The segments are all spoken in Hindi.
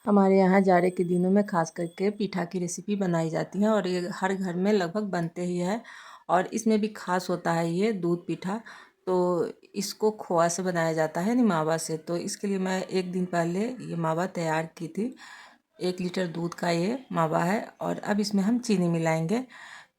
हमारे यहाँ जाड़े के दिनों में खास करके पीठा की रेसिपी बनाई जाती है और ये हर घर में लगभग बनते ही है। और इसमें भी खास होता है ये दूध पीठा। तो इसको खोआ से बनाया जाता है, नहीं मावा से। तो इसके लिए मैं एक दिन पहले ये मावा तैयार की थी। 1 लीटर दूध का ये मावा है और अब इसमें हम चीनी मिलाएंगे।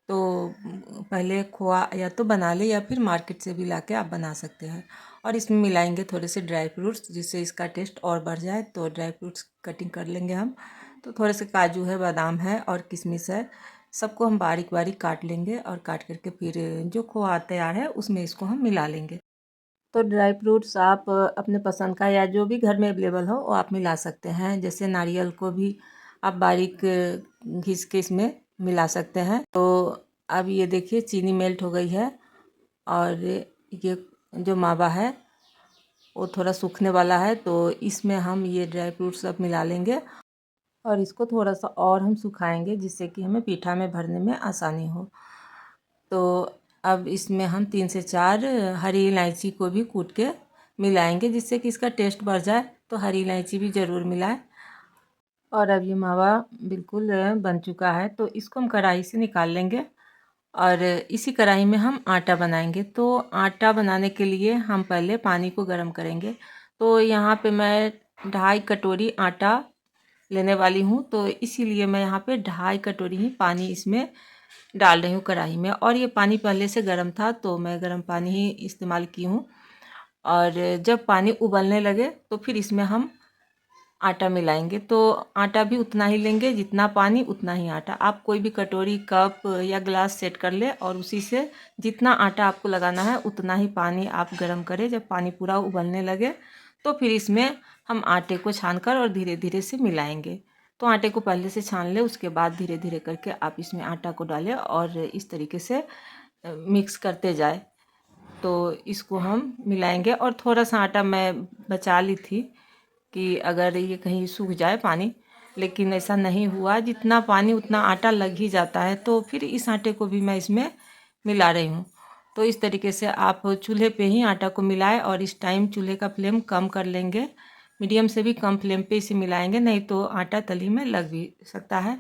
तो पहले खोआ या तो बना ले या फिर मार्केट से भी लाके आप बना सकते हैं। और इसमें मिलाएंगे थोड़े से ड्राई फ्रूट्स, जिससे इसका टेस्ट और बढ़ जाए। तो ड्राई फ्रूट्स कटिंग कर लेंगे हम। तो थोड़े से काजू है, बादाम है और किशमिश है। सबको हम बारीक बारीक काट लेंगे और काट करके फिर जो खोआ तैयार है उसमें इसको हम मिला लेंगे। तो ड्राई फ्रूट्स आप अपने पसंद का या जो भी घर में अवेलेबल हो वो आप मिला सकते हैं। जैसे नारियल को भी आप बारीक घिस के इसमें मिला सकते हैं। तो अब ये देखिए चीनी मेल्ट हो गई है और ये जो मावा है वो थोड़ा सूखने वाला है। तो इसमें हम ये ड्राई फ्रूट्स सब मिला लेंगे और इसको थोड़ा सा और हम सुखाएंगे, जिससे कि हमें पीठा में भरने में आसानी हो। तो अब इसमें हम 3 से 4 हरी इलायची को भी कूट के मिलाएंगे, जिससे कि इसका टेस्ट बढ़ जाए। तो हरी इलायची भी ज़रूर मिलाएं। और अब ये मावा बिल्कुल बन चुका है, तो इसको हम कढ़ाई से निकाल लेंगे और इसी कढ़ाई में हम आटा बनाएंगे। तो आटा बनाने के लिए हम पहले पानी को गर्म करेंगे। तो यहाँ पे मैं 2.5 कटोरी आटा लेने वाली हूँ, तो इसीलिए मैं यहाँ पे 2.5 कटोरी ही पानी इसमें डाल रही हूँ कढ़ाई में। और ये पानी पहले से गर्म था, तो मैं गर्म पानी ही इस्तेमाल की हूँ। और जब पानी उबलने लगे तो फिर इसमें हम आटा मिलाएंगे। तो आटा भी उतना ही लेंगे, जितना पानी उतना ही आटा। आप कोई भी कटोरी, कप या ग्लास सेट कर ले और उसी से जितना आटा आपको लगाना है उतना ही पानी आप गर्म करें। जब पानी पूरा उबलने लगे तो फिर इसमें हम आटे को छानकर और धीरे धीरे से मिलाएंगे। तो आटे को पहले से छान ले, उसके बाद धीरे धीरे करके आप इसमें आटा को डालें और इस तरीके से मिक्स करते जाए। तो इसको हम मिलाएंगे। और थोड़ा सा आटा मैं बचा ली थी कि अगर ये कहीं सूख जाए पानी, लेकिन ऐसा नहीं हुआ। जितना पानी उतना आटा लग ही जाता है। तो फिर इस आटे को भी मैं इसमें मिला रही हूँ। तो इस तरीके से आप चूल्हे पे ही आटा को मिलाएं और इस टाइम चूल्हे का फ्लेम कम कर लेंगे। मीडियम से भी कम फ्लेम पे इसे मिलाएंगे, नहीं तो आटा तली में लग भी सकता है।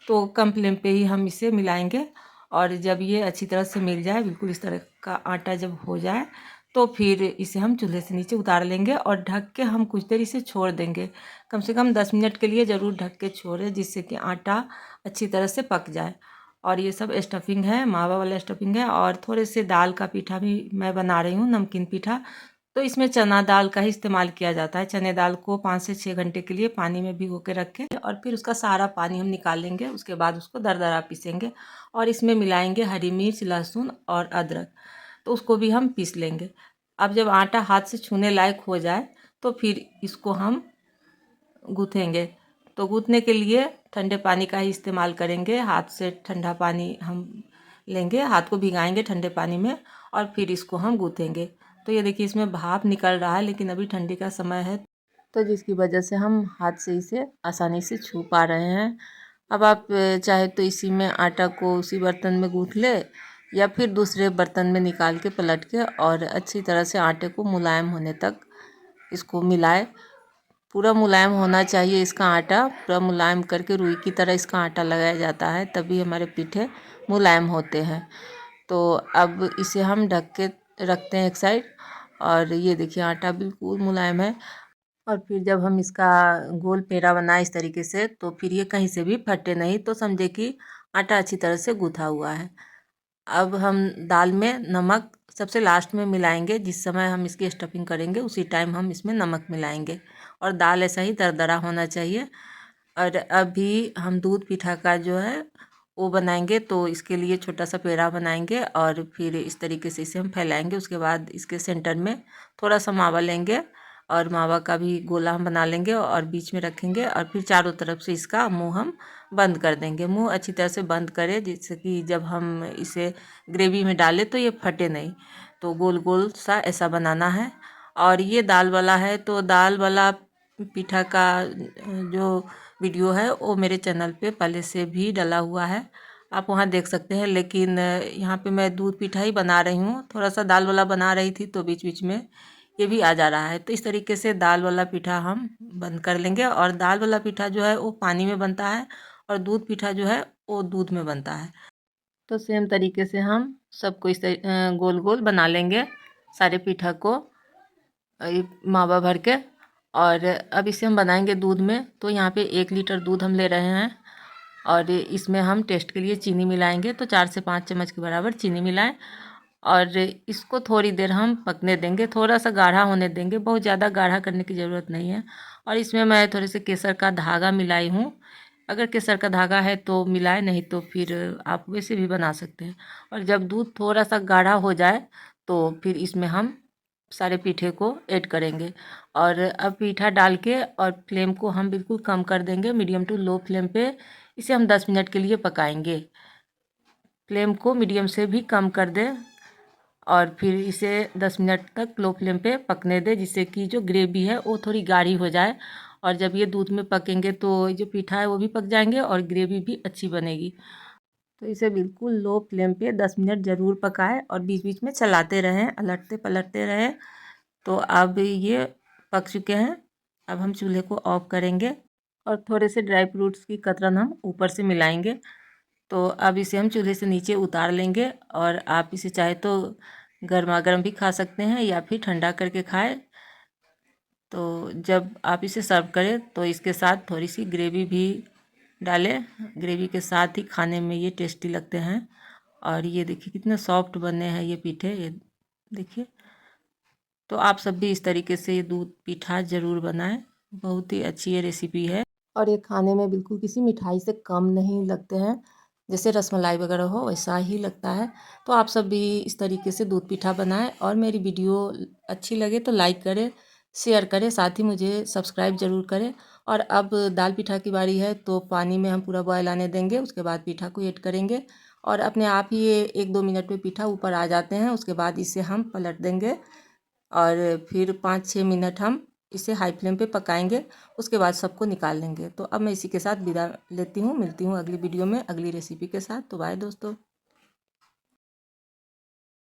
तो कम फ्लेम पे ही हम इसे मिलाएंगे। और जब ये अच्छी तरह से मिल जाए, बिल्कुल इस तरह का आटा जब हो जाए, तो फिर इसे हम चूल्हे से नीचे उतार लेंगे और ढक के हम कुछ देर इसे छोड़ देंगे। कम से कम 10 मिनट के लिए ज़रूर ढक के छोड़ें, जिससे कि आटा अच्छी तरह से पक जाए। और ये सब स्टफिंग है, मावा वाला स्टफिंग है। और थोड़े से दाल का पीठा भी मैं बना रही हूँ, नमकीन पीठा। तो इसमें चना दाल का ही इस्तेमाल किया जाता है। चने दाल को 5 से 6 घंटे के लिए पानी में भिगो के रखें और फिर उसका सारा पानी हम निकाल लेंगे। उसके बाद उसको दरदरा पीसेंगे और इसमें मिलाएंगे हरी मिर्च, लहसुन और अदरक। तो उसको भी हम पीस लेंगे। अब जब आटा हाथ से छूने लायक हो जाए तो फिर इसको हम गूँथेंगे। तो गूँथने के लिए ठंडे पानी का ही इस्तेमाल करेंगे। हाथ से ठंडा पानी हम लेंगे, हाथ को भिगाएंगे ठंडे पानी में और फिर इसको हम गूँथेंगे। तो ये देखिए इसमें भाप निकल रहा है, लेकिन अभी ठंडी का समय है, तो जिसकी वजह से हम हाथ से इसे आसानी से छू पा रहे हैं। अब आप चाहे तो इसी में आटा को उसी बर्तन में गूँथ ले या फिर दूसरे बर्तन में निकाल के पलट के और अच्छी तरह से आटे को मुलायम होने तक इसको मिलाए। पूरा मुलायम होना चाहिए इसका आटा, पूरा मुलायम करके रुई की तरह इसका आटा लगाया जाता है, तभी हमारे पीठे मुलायम होते हैं। तो अब इसे हम ढक के रखते हैं एक साइड। और ये देखिए आटा बिल्कुल मुलायम है। और फिर जब हम इसका गोल पेड़ा बनाए इस तरीके से, तो फिर ये कहीं से भी फटे नहीं, तो समझे कि आटा अच्छी तरह से गूँथा हुआ है। अब हम दाल में नमक सबसे लास्ट में मिलाएंगे। जिस समय हम इसकी स्टफिंग करेंगे उसी टाइम हम इसमें नमक मिलाएंगे। और दाल ऐसा ही दरदरा होना चाहिए। और अभी हम दूध पीठा का जो है वो बनाएंगे। तो इसके लिए छोटा सा पेड़ा बनाएंगे और फिर इस तरीके से इसे हम फैलाएंगे। उसके बाद इसके सेंटर में थोड़ा सा मावा लेंगे और मावा का भी गोला हम बना लेंगे और बीच में रखेंगे। और फिर चारों तरफ से इसका मुंह हम बंद कर देंगे। मुंह अच्छी तरह से बंद करें, जिससे कि जब हम इसे ग्रेवी में डालें तो ये फटे नहीं। तो गोल गोल सा ऐसा बनाना है। और ये दाल वाला है, तो दाल वाला पीठा का जो वीडियो है वो मेरे चैनल पे पहले से भी डला हुआ है, आप वहाँ देख सकते हैं। लेकिन यहाँ पे मैं दूध पीठा ही बना रही हूँ। थोड़ा सा दाल वाला बना रही थी, तो बीच बीच में ये भी आ जा रहा है। तो इस तरीके से दाल वाला पीठा हम बंद कर लेंगे। और दाल वाला पीठा जो है वो पानी में बनता है और दूध पीठा जो है वो दूध में बनता है। तो सेम तरीके से हम सबको गोल गोल बना लेंगे सारे पीठा को मावा भर के। और अब इसे हम बनाएंगे दूध में। तो यहाँ पे 1 लीटर दूध हम ले रहे हैं और इसमें हम टेस्ट के लिए चीनी मिलाएंगे। तो 4 से 5 चम्मच के बराबर चीनी मिलाएं और इसको थोड़ी देर हम पकने देंगे। थोड़ा सा गाढ़ा होने देंगे, बहुत ज़्यादा गाढ़ा करने की ज़रूरत नहीं है। और इसमें मैं थोड़े से केसर का धागा मिलाई हूँ। अगर केसर का धागा है तो मिलाए, नहीं तो फिर आप वैसे भी बना सकते हैं। और जब दूध थोड़ा सा गाढ़ा हो जाए तो फिर इसमें हम सारे पीठे को ऐड करेंगे। और अब पीठा डाल के और फ्लेम को हम बिल्कुल कम कर देंगे, मीडियम टू लो फ्लेम पे इसे हम 10 मिनट के लिए पकाएंगे। फ्लेम को मीडियम से भी कम कर दें और फिर इसे 10 मिनट तक लो फ्लेम पे पकने दें, जिससे कि जो ग्रेवी है वो थोड़ी गाढ़ी हो जाए। और जब ये दूध में पकेंगे तो जो पीठा है वो भी पक जाएंगे और ग्रेवी भी अच्छी बनेगी। तो इसे बिल्कुल लो फ्लेम पे 10 मिनट ज़रूर पकाएं और बीच बीच में चलाते रहें, अलटते पलटते रहें। तो अब ये पक चुके हैं। अब हम चूल्हे को ऑफ करेंगे और थोड़े से ड्राई फ्रूट्स की कतरन हम ऊपर से मिलाएंगे। तो अब इसे हम चूल्हे से नीचे उतार लेंगे और आप इसे चाहे तो गर्मा गर्म भी खा सकते हैं या फिर ठंडा करके खाएं। तो जब आप इसे सर्व करें तो इसके साथ थोड़ी सी ग्रेवी भी डालें। ग्रेवी के साथ ही खाने में ये टेस्टी लगते हैं। और ये देखिए कितने सॉफ्ट बने हैं ये पीठे, ये देखिए। तो आप सब भी इस तरीके से ये दूध पीठा ज़रूर बनाएं, बहुत ही अच्छी ये रेसिपी है। और ये खाने में बिल्कुल किसी मिठाई से कम नहीं लगते हैं, जैसे रसमलाई वगैरह हो वैसा ही लगता है। तो आप सब भी इस तरीके से दूध पीठा बनाएं और मेरी वीडियो अच्छी लगे तो लाइक करें, शेयर करें, साथ ही मुझे सब्सक्राइब ज़रूर करें। और अब दाल पीठा की बारी है, तो पानी में हम पूरा बॉयल आने देंगे, उसके बाद पीठा को ऐड करेंगे और अपने आप ही ये 1-2 मिनट में पीठा ऊपर आ जाते हैं। उसके बाद इसे हम पलट देंगे और फिर 5-6 मिनट हम इसे हाई फ्लेम पे पकाएंगे। उसके बाद सबको निकाल लेंगे। तो अब मैं इसी के साथ विदा लेती हूँ, मिलती हूँ अगली वीडियो में अगली रेसिपी के साथ। तो बाय दोस्तों।